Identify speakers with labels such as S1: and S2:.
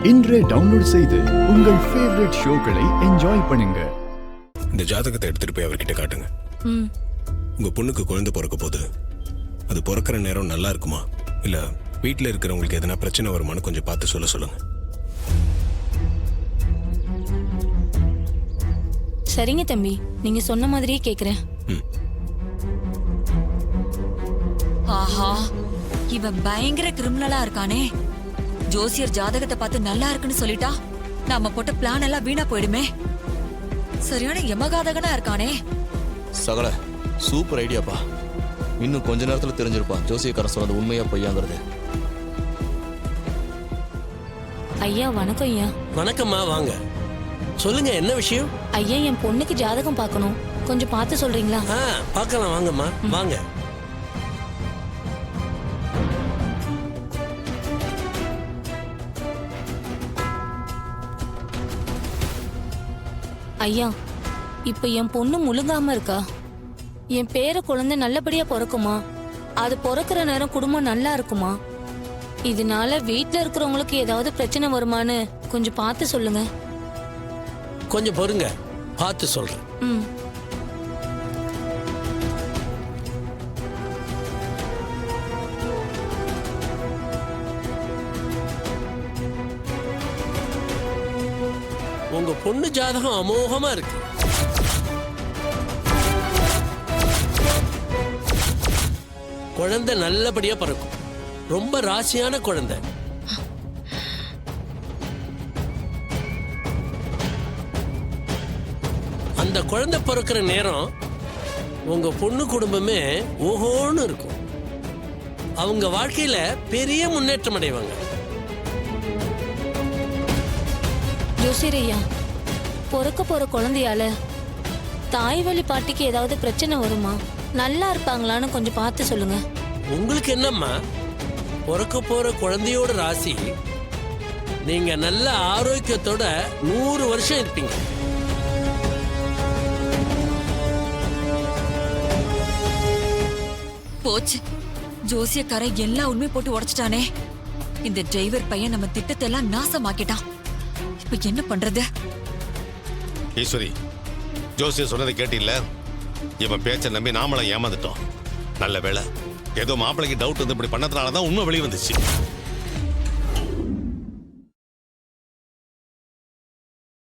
S1: இன்றே டவுன்லோட் செய்து உங்கள் ஃபேவரட் ஷோக்களை என்ஜாய் பண்ணுங்க.
S2: இந்த ஜாதகத்தை எடுத்துட்டு போய் அவர்கிட்ட காட்டுங்க. உங்க பொண்ணுக்கு குழந்தை பிறக்க போது அது பிறக்கிற நேரம் நல்லா இருக்குமா இல்ல வீட்டில் இருக்கிறவங்களுக்கு எதனா பிரச்சனை வருமானு கொஞ்சம் பார்த்து சொல்லுங்க.
S3: சரிங்க தம்பி, நீங்க சொன்ன மாதிரியே கேக்குறேன்.
S4: ஆஹா, இவன் பயங்கர கிரிமினலா இருக்கானே. ஜோசியர் ஜாதகத்தை பார்த்து நல்லா இருக்குன்னு சொல்லிட்டா நாம போட்ட பிளான் எல்லாம் வீணா போயிடுமே. சரியான யமகாதகனா இருக்கானே.
S5: சகல சூப்பர் ஐடியாப்பா. இன்னும் கொஞ்ச நேரத்துல தெரிஞ்சிருப்பான் ஜோசியக்காரன் சொன்னது உண்மையா பொய்யாங்கிறது.
S3: ஐயா வணக்கம். ஐயா
S6: வணக்கம்மா, வாங்க சொல்லுங்க, என்ன விஷயம்?
S3: ஐயா, என் பொண்ணுக்கு ஜாதகம் பார்க்கணும், கொஞ்சம் பார்த்து சொல்றீங்களா?
S6: பார்க்கலாம், வாங்கம்மா வாங்க.
S3: ஐயா, இப்ப என் பொண்ணு முழுங்காம இருக்கா. என் பேர குழந்தை நல்லபடியா பிறக்குமா? அது பிறக்கிற நேரம் குடும்பம் நல்லா இருக்குமா? இதனால வீட்டுல இருக்கிறவங்களுக்கு ஏதாவது பிரச்சனை வருமானு கொஞ்சம் பார்த்து சொல்லுங்க.
S6: கொஞ்சம் பொறுங்க, பார்த்து சொல்றேன். உங்க பொண்ணு ஜாதகம் அமோகமா இருக்கு. குழந்தை நல்லபடியா பிறக்கும். ரொம்ப ராசியான குழந்தை. அந்த குழந்தை பிறக்கிற நேரம் உங்க பொண்ணு குடும்பமே ஓஹோன்னு இருக்கும். அவங்க வாழ்க்கையில பெரிய முன்னேற்றம் அடைவாங்க.
S3: ஜோசியரையா, பிறக்க போற குழந்தையால தாய் வழி பாட்டிக்கு ஏதாவது பிரச்சனை வருமா? நல்லா இருப்பாங்களான்னு கொஞ்சம் பார்த்து சொல்லுங்க.
S6: உங்களுக்கு என்னம்மா, பிறக்க போற குழந்தையோட ராசி நீங்க நல்ல ஆரோக்கியத்தோட 100 வருஷம் இருப்பீங்க.
S4: போச்சு, ஜோசியக்காரன் எல்லா உண்மை போட்டு உடைச்சிட்டானே. இந்த டிரைவர் பையன் நம்ம திட்டத்தை எல்லாம் நாசமாக்கிட்டான். இப்ப என்ன பண்றது?
S7: ஈஸ்வரி, ஜோசியர் சொன்னதை கேட்டில்ல? இவன் பேச்சை நம்பி நாமளும் ஏமாந்துட்டோம். நல்ல வேளை, ஏதோ மாப்பிள்ளைக்கு டவுட் வந்து இப்படி பண்ணதுனாலதான் உண்மை வெளியே வந்துச்சு.